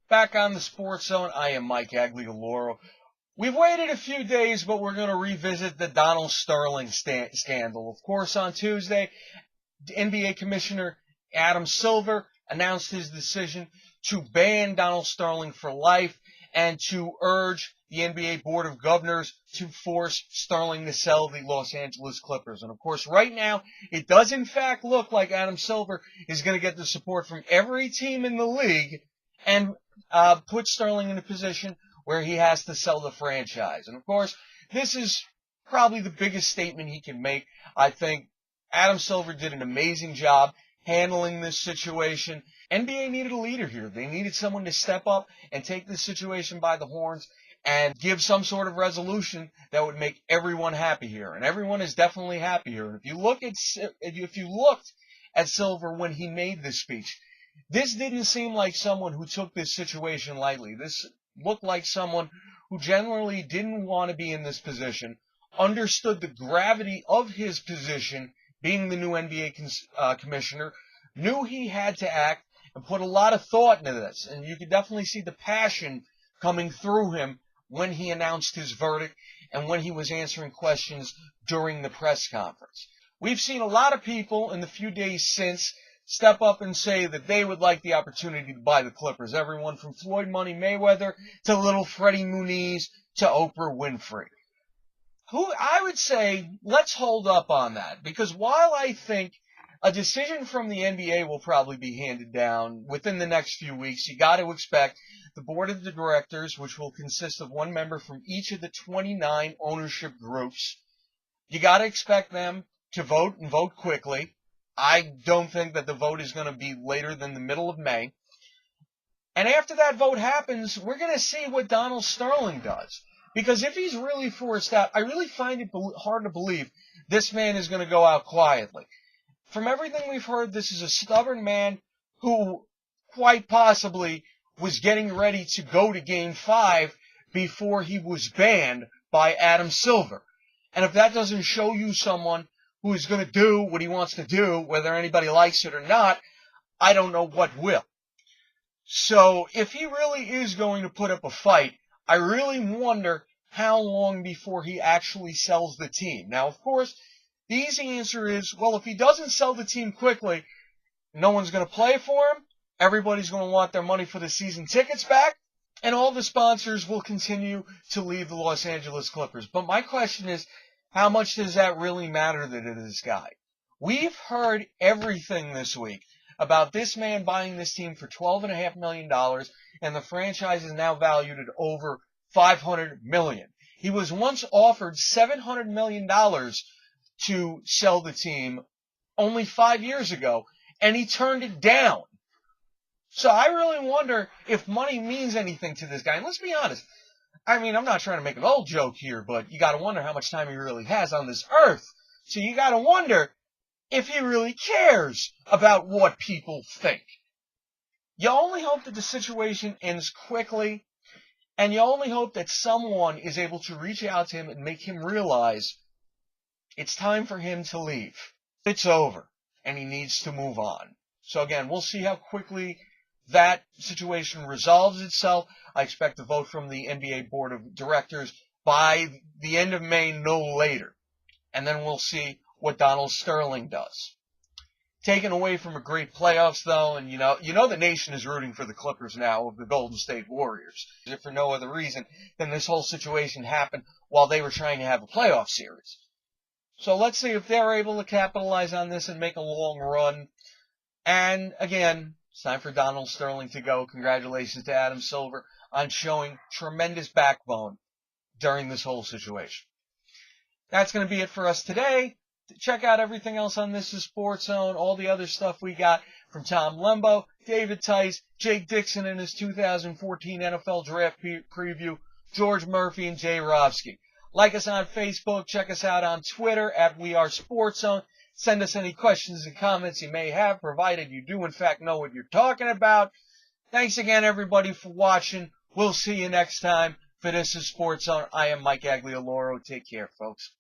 Back on the Sports Zone, I am Mike Aglialoro. We've waited a few days, but we're going to revisit the Donald Sterling scandal. Of course, on Tuesday, NBA Commissioner Adam Silver announced his decision to ban Donald Sterling for life and to urge the NBA Board of Governors to force Sterling to sell the Los Angeles Clippers. And of course, right now, it does in fact look like Adam Silver is going to get the support from every team in the league and put Sterling in a position where he has to sell the franchise. And of course, this is probably the biggest statement he can make. I think Adam Silver did an amazing job handling this situation. NBA needed a leader here. They needed someone to step up and take this situation by the horns and give some sort of resolution that would make everyone happy here. And everyone is definitely happy here. And if you looked at Silver when he made this speech, this didn't seem like someone who took this situation lightly. This looked like someone who generally didn't want to be in this position, understood the gravity of his position, being the new NBA commissioner, knew he had to act, and put a lot of thought into this. And you could definitely see the passion coming through him when he announced his verdict and when he was answering questions during the press conference. We've seen a lot of people in the few days since step up and say that they would like the opportunity to buy the Clippers. Everyone from Floyd Money Mayweather to little Freddie Muniz to Oprah Winfrey. I would say let's hold up on that, because while I think a decision from the NBA will probably be handed down within the next few weeks, you got to expect the board of the directors, which will consist of one member from each of the 29 ownership groups, you got to expect them to vote and vote quickly. I don't think that the vote is going to be later than the middle of May. And after that vote happens, we're going to see what Donald Sterling does. Because if he's really forced out, I really find it hard to believe this man is going to go out quietly. From everything we've heard, this is a stubborn man who quite possibly was getting ready to go to Game 5 before he was banned by Adam Silver. And if that doesn't show you someone who is going to do what he wants to do, whether anybody likes it or not, I don't know what will. So if he really is going to put up a fight, I really wonder how long before he actually sells the team. Now, of course, the easy answer is, well, if he doesn't sell the team quickly, no one's going to play for him, everybody's going to want their money for the season tickets back, and all the sponsors will continue to leave the Los Angeles Clippers. But my question is, how much does that really matter to this guy? We've heard everything this week about this man buying this team for $12.5 million, and the franchise is now valued at over $500 million. He was once offered $700 million to sell the team only 5 years ago, and he turned it down. So I really wonder if money means anything to this guy. And let's be honest, I mean, I'm not trying to make an old joke here, but you got to wonder how much time he really has on this earth. So you got to wonder if he really cares about what people think. You only hope that the situation ends quickly, and you only hope that someone is able to reach out to him and make him realize it's time for him to leave. It's over, and he needs to move on. So again, we'll see how quickly that situation resolves itself. I expect a vote from the NBA Board of Directors by the end of May, no later. And then we'll see what Donald Sterling does. Taken away from a great playoffs, though, and you know the nation is rooting for the Clippers now of the Golden State Warriors. If for no other reason than this whole situation happened while they were trying to have a playoff series. So let's see if they're able to capitalize on this and make a long run. And again, it's time for Donald Sterling to go. Congratulations to Adam Silver on showing tremendous backbone during this whole situation. That's going to be it for us today. Check out everything else on This Is Sports Zone, all the other stuff we got from Tom Lembo, David Tice, Jake Dixon in his 2014 NFL Draft Preview, George Murphy, and Jay Rovsky. Like us on Facebook. Check us out on Twitter at We Are Sports Zone. Send us any questions and comments you may have, provided you do in fact know what you're talking about. Thanks again, everybody, for watching. We'll see you next time for This Is Sports Zone. I am Mike Aglialoro. Take care, folks.